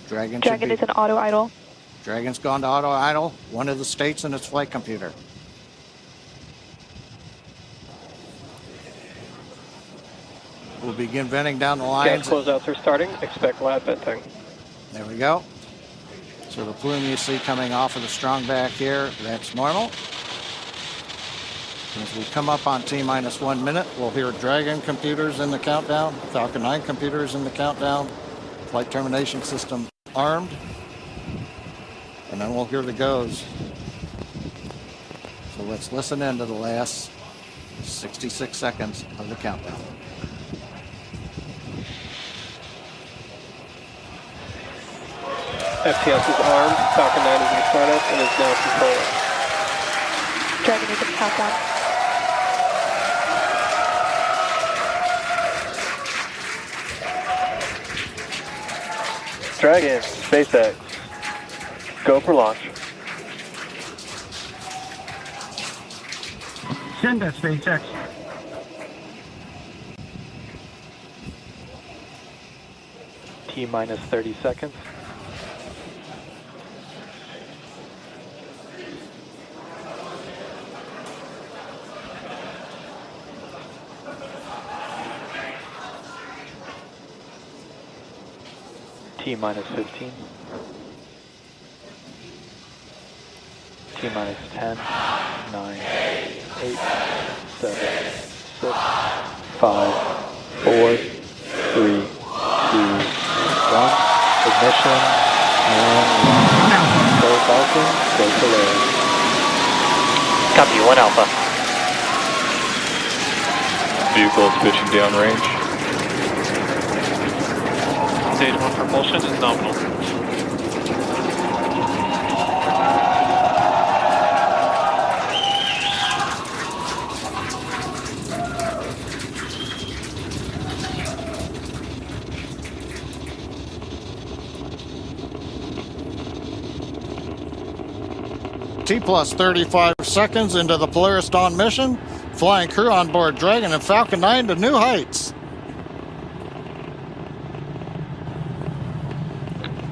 Dragon is an auto idle. Dragon's gone to auto idle. One of the states in its flight computer. We'll begin venting down the lines. Gas closeouts are starting. Expect lab venting. There we go. So the plume you see coming off of the strong back here, that's normal. As we come up on T-minus 1 minute, we'll hear Dragon computers in the countdown, Falcon 9 computers in the countdown, flight termination system armed, and then we'll hear the goes. So let's listen in to the last 66 seconds of the countdown. FTS is armed, Falcon 9 is in startup and is now controlling. Dragon is in countdown. Dragon, SpaceX, go for launch. Send that, SpaceX. T-minus 30 seconds. T-minus 15. T-minus 10, 9, 8, 7, 6, 5, 4, 3, 2, 1. Ignition and launch. Go Falcon, go Polaris. Copy, 1 Alpha. Vehicle is pitching downrange. Stage 1 propulsion is nominal. T plus 35 seconds into the Polaris Dawn mission, flying crew on board Dragon and Falcon 9 to new heights.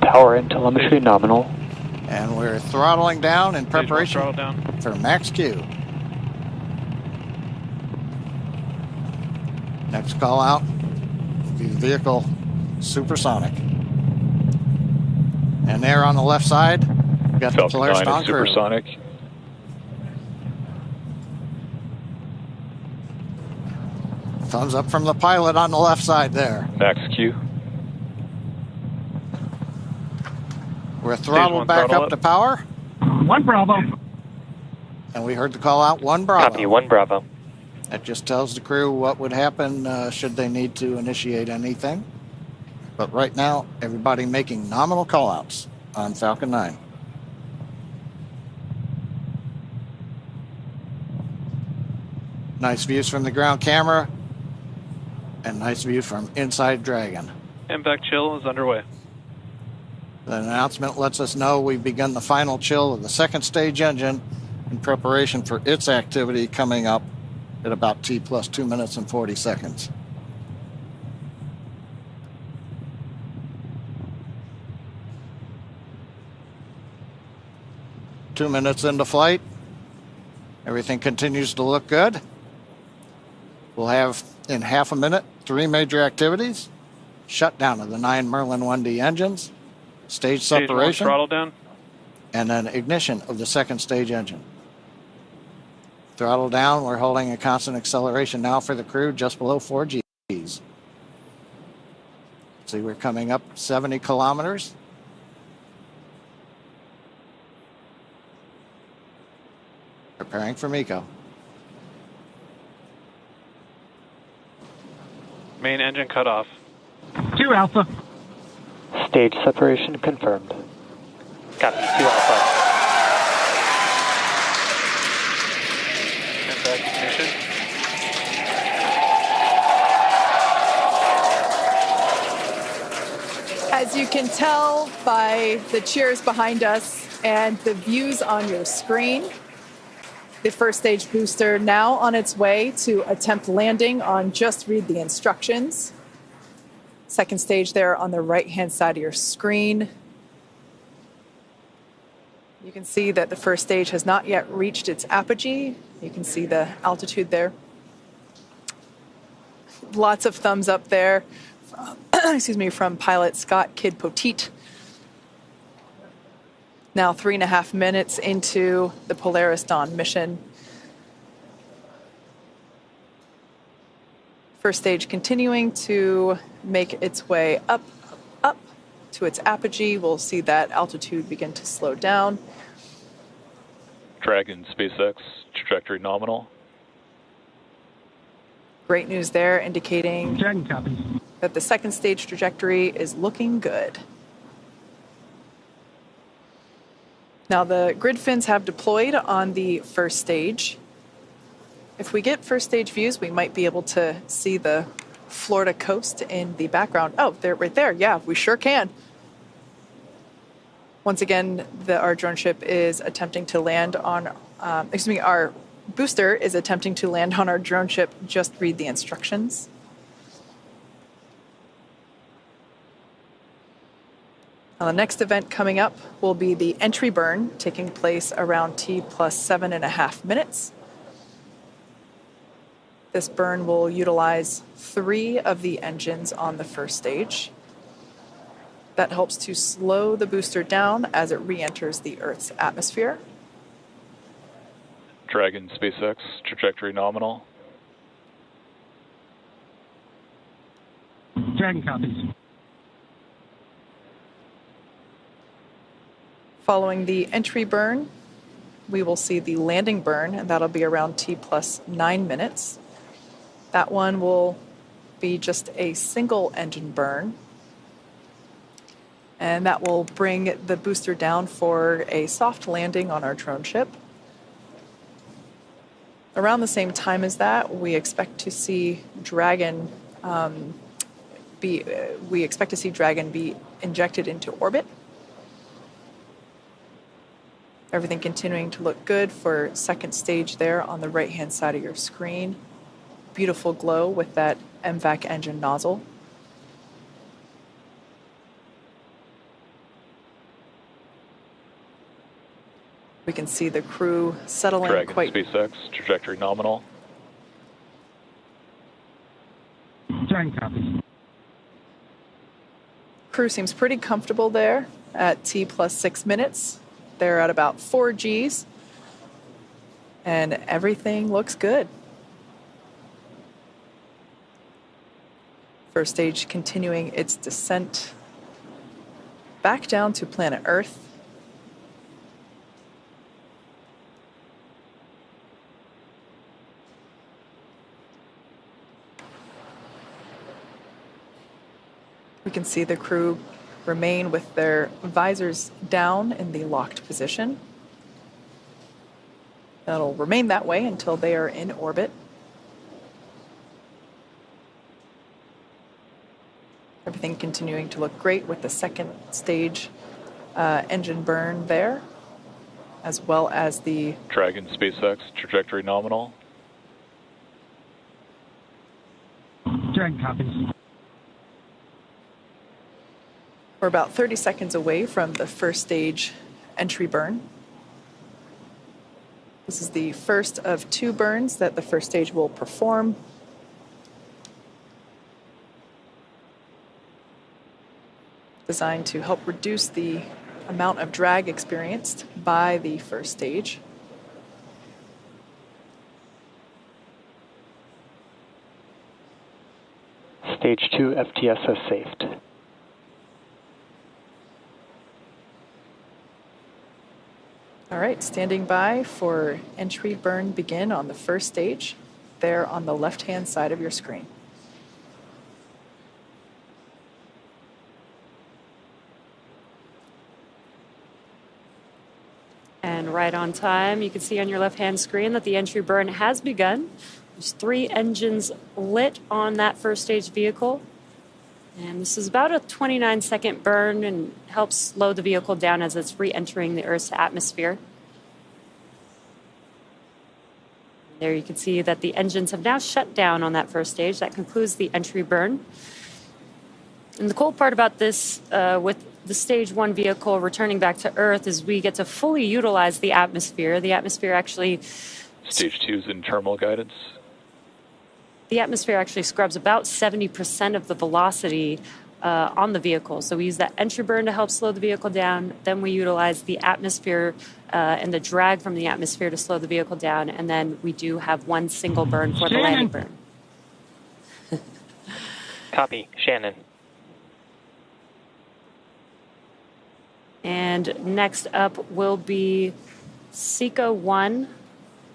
Power and telemetry nominal. And we're throttling down in preparation Throttle down. for max Q. Next call out, the vehicle supersonic. And there on the left side, we got the Polaris Dawn crew. Supersonic. Thumbs up from the pilot on the left side there. Max Q. We're throttled back up to power. 1 Bravo. And we heard the call out, 1 Bravo. Copy, 1 Bravo. That just tells the crew what would happen should they need to initiate anything. But right now, everybody making nominal callouts on Falcon 9. Nice views from the ground camera and nice view from inside Dragon. MVAC chill is underway. The announcement lets us know we've begun the final chill of the second stage engine in preparation for its activity coming up at about T plus 2 minutes and 40 seconds. Two minutes into flight. Everything continues to look good. We'll have in half a minute 3 major activities. Shutdown of the 9 Merlin 1D engines. Stage separation, throttle down, and then ignition of the second stage engine. Throttle down, we're holding a constant acceleration now for the crew just below 4 Gs. See, we're coming up 70 kilometers. Preparing for MECO. main engine cut off. 2 Alpha. Stage separation confirmed. Copy, 2 Alpha. And back ignition. As you can tell by the cheers behind us and the views on your screen, the first stage booster now on its way to attempt landing on Just Read the Instructions. Second stage there on the right-hand side of your screen. can see that the first stage has not yet reached its apogee. You can see the altitude there. Lots of thumbs up there, excuse me, from pilot Scott Kidd Poteet. Now 3.5 minutes into the Polaris Dawn mission. First stage continuing to make its way up to its apogee. We'll see that altitude begin to slow down. Dragon SpaceX, trajectory nominal. Great news there, indicating Dragon copies. that the second stage trajectory is looking good. Now the grid fins have deployed on the first stage. If we get first stage views, we might be able to see the Florida coast in the background. Oh, they're right there. Yeah, we sure can. Once again, our drone ship is attempting to land on, our booster is attempting to land on our drone ship. Just read the instructions. Now, the next event coming up will be the entry burn, taking place around T plus 7.5 minutes. This burn will utilize 3 of the engines on the first stage. That helps to slow the booster down as it re-enters the Earth's atmosphere. Dragon SpaceX, trajectory nominal. Dragon copies. Following the entry burn, we will see the landing burn, and that'll be around T plus 9 minutes. That one will be just a single engine burn. And that will bring the booster down for a soft landing on our drone ship. Around the same time as that, we expect to see Dragon be injected into orbit. Everything continuing to look good for second stage there on the right-hand side of your screen. Beautiful glow with that MVAC engine nozzle. We can see the crew settling Dragon quite... SpaceX, trajectory nominal. Dragon copies. Crew seems pretty comfortable there at T plus 6 minutes. They're at about 4 Gs. And everything looks good. First stage continuing its descent back down to planet Earth. We can see the crew remain with their visors down in the locked position. That'll remain that way until they are in orbit. Everything continuing to look great with the second stage engine burn there, as well as the Dragon SpaceX, trajectory nominal. Dragon copies. We're about 30 seconds away from the first stage entry burn. This is the first of 2 burns that the first stage will perform. Designed to help reduce the amount of drag experienced by the first stage. Stage 2 FTS has saved. All right, standing by for entry burn begin on the first stage, there on the left-hand side of your screen. And right on time, you can see on your left-hand screen that the entry burn has begun. There's 3 engines lit on that first stage vehicle. And this is about a 29-second burn and helps slow the vehicle down as it's re-entering the Earth's atmosphere. There you can see that the engines have now shut down on that first stage. That concludes the entry burn. And the cool part about this, with the stage 1 vehicle returning back to Earth, is we get to fully utilize the atmosphere. The atmosphere actually... Stage 2 is in terminal guidance. The atmosphere actually scrubs about 70% of the velocity on the vehicle. So we use that entry burn to help slow the vehicle down. Then we utilize the atmosphere and the drag from the atmosphere to slow the vehicle down. And then we do have one single burn for the landing burn. Copy. Shannon. And next up will be SECA 1,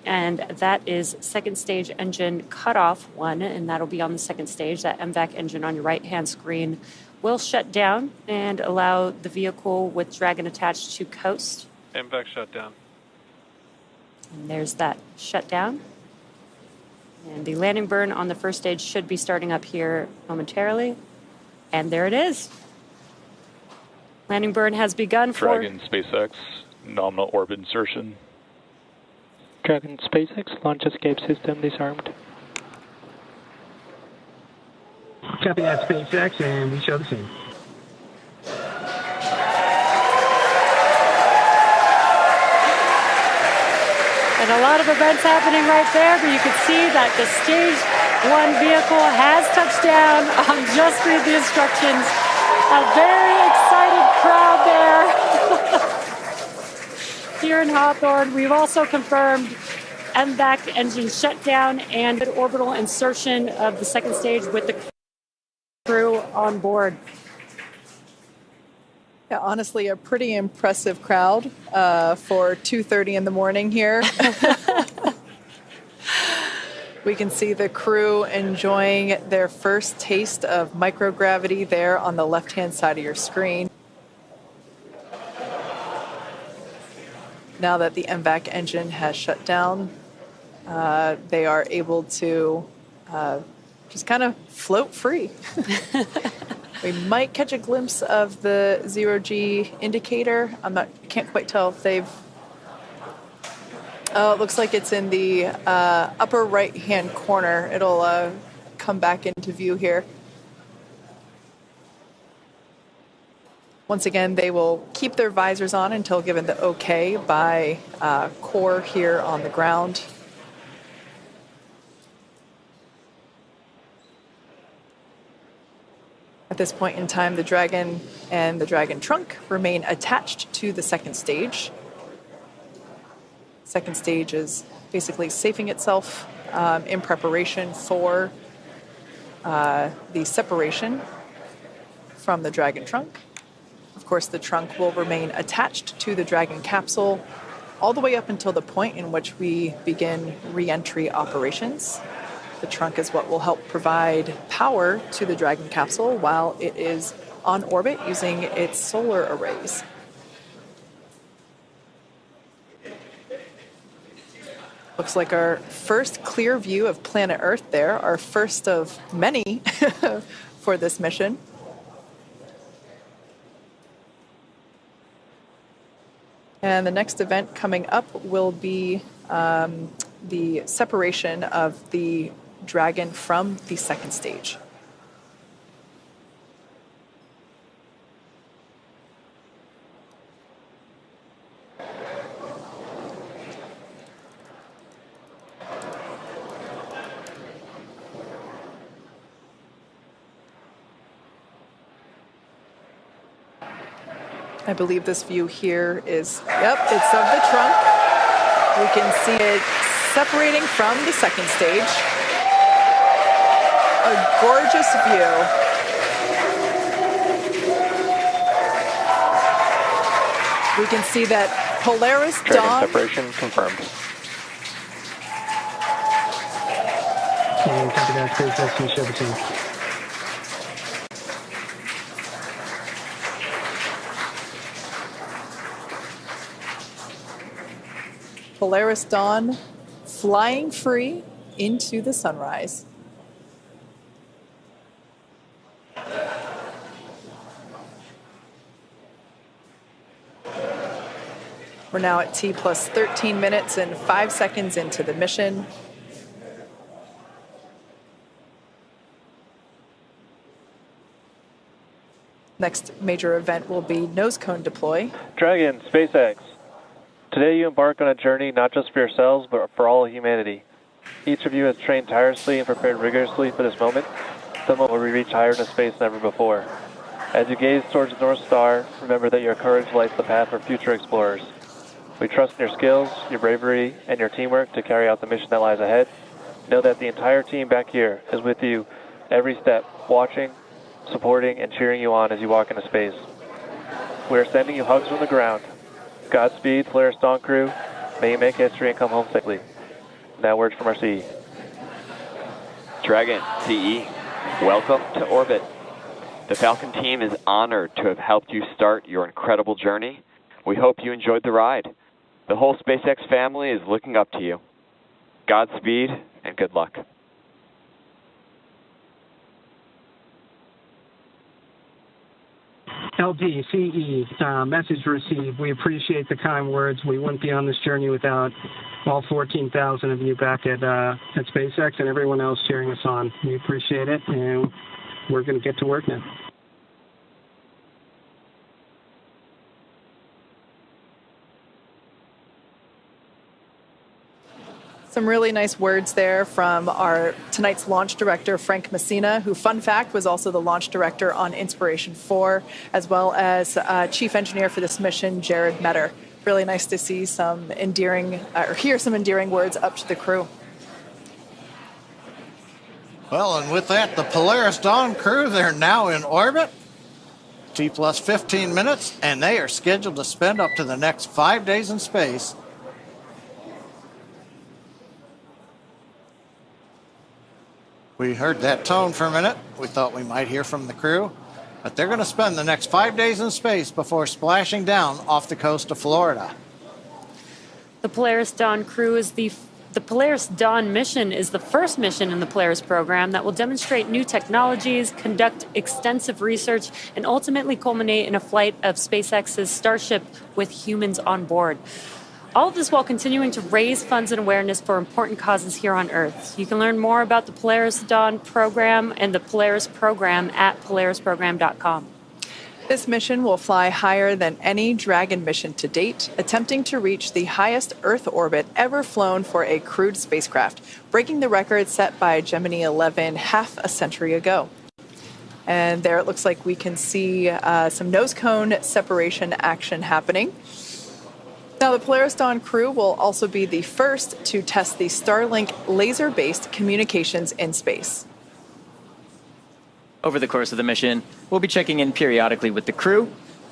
and that is second stage engine cutoff 1, and that'll be on the second stage. That MVAC engine on your right-hand screen will shut down and allow the vehicle with Dragon attached to coast. MVAC shut down. And there's that shutdown. And the landing burn on the first stage should be starting up here momentarily. And there it is. Landing burn has begun for... Dragon SpaceX, nominal orbit insertion. Dragon SpaceX launch escape system disarmed. Copy that, SpaceX, and we show the scene. And a lot of events happening right there, but you can see that the stage 1 vehicle has touched down. Just read the instructions. A very excited crowd there. Here in Hawthorne, we've also confirmed MVAC engine shutdown and orbital insertion of the second stage with the crew on board. Yeah, honestly, a pretty impressive crowd for 2:30 in the morning here. We can see the crew enjoying their first taste of microgravity there on the left-hand side of your screen. Now that the MVAC engine has shut down, they are able to just kind of float free. We might catch a glimpse of the 0G indicator. Can't quite tell if they've... Oh, it looks like it's in the upper right-hand corner. It'll come back into view here. Once again, they will keep their visors on until given the okay by core here on the ground. At this point in time, the Dragon and the Dragon trunk remain attached to the second stage. Second stage is basically safing itself in preparation for the separation from the Dragon trunk. Of course, the trunk will remain attached to the Dragon capsule all the way up until the point in which we begin re-entry operations. The trunk is what will help provide power to the Dragon capsule while it is on orbit using its solar arrays. Looks like our first clear view of planet Earth there, our first of many for this mission. And the next event coming up will be the separation of the Dragon from the second stage. I believe this view here is, yep, it's of the trunk. We can see it separating from the second stage. A gorgeous view. We can see that Polaris Dawn... Separation confirmed. And copy that, SpaceX, we show the scene. Polaris Dawn flying free into the sunrise. We're now at T plus 13 minutes and 5 seconds into the mission. Next major event will be nose cone deploy. Dragon, SpaceX. Today you embark on a journey not just for yourselves, but for all of humanity. Each of you has trained tirelessly and prepared rigorously for this moment, the moment where we reach higher into space than ever before. As you gaze towards the North Star, remember that your courage lights the path for future explorers. We trust in your skills, your bravery, and your teamwork to carry out the mission that lies ahead. Know that the entire team back here is with you every step, watching, supporting, and cheering you on as you walk into space. We are sending you hugs from the ground. Godspeed, Polaris Dawn crew. May you make history and come home safely. Now words from our CE. Dragon, CE, welcome to orbit. The Falcon team is honored to have helped you start your incredible journey. We hope you enjoyed the ride. The whole SpaceX family is looking up to you. Godspeed and good luck. LD, CE, message received. We appreciate the kind words. We wouldn't be on this journey without all 14,000 of you back at SpaceX and everyone else cheering us on. We appreciate it, and we're going to get to work now. Some really nice words there from our tonight's launch director, Frank Messina, who, fun fact, was also the launch director on Inspiration 4, as well as chief engineer for this mission, Jared Metter. Really nice to see some endearing, or hear some endearing words up to the crew. Well, and with that, the Polaris Dawn crew, they're now in orbit. T plus 15 minutes, and they are scheduled to spend up to the next 5 days in space. We heard that tone for a minute. We thought we might hear from the crew, but they're going to spend the next 5 days in space before splashing down off the coast of Florida. The Polaris Dawn crew is the Polaris Dawn Mission is the first mission in the Polaris program that will demonstrate new technologies, conduct extensive research, and ultimately culminate in a flight of SpaceX's Starship with humans on board. All of this while continuing to raise funds and awareness for important causes here on Earth. You can learn more about the Polaris Dawn program and the Polaris program at polarisprogram.com. This mission will fly higher than any Dragon mission to date, attempting to reach the highest Earth orbit ever flown for a crewed spacecraft, breaking the record set by Gemini 11 half a century ago. And there it looks like we can see some nose cone separation action happening. Now, the Polaris Dawn crew will also be the first to test the Starlink laser-based communications in space. Over the course of the mission, we'll be checking in periodically with the crew.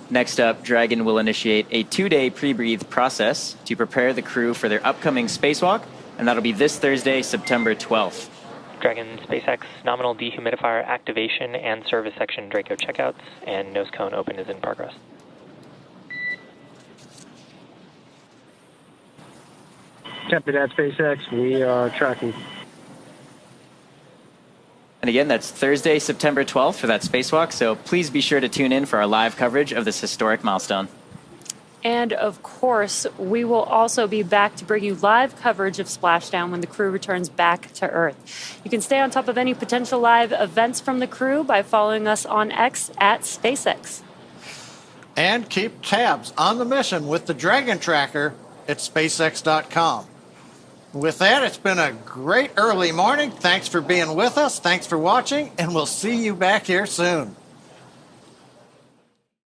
Next up, Dragon will initiate a 2-day pre-breathe process to prepare the crew for their upcoming spacewalk, and that'll be this Thursday, September 12th. Dragon, SpaceX, nominal dehumidifier activation and service section Draco checkouts, and nose cone open is in progress. Copy that, SpaceX. We are tracking. And again, that's Thursday, September 12th for that spacewalk, so please be sure to tune in for our live coverage of this historic milestone. And of course, we will also be back to bring you live coverage of Splashdown when the crew returns back to Earth. You can stay on top of any potential live events from the crew by following us on X at SpaceX. And keep tabs on the mission with the Dragon Tracker at SpaceX.com. With that, it's been a great early morning. Thanks for being with us. Thanks for watching, and we'll see you back here soon.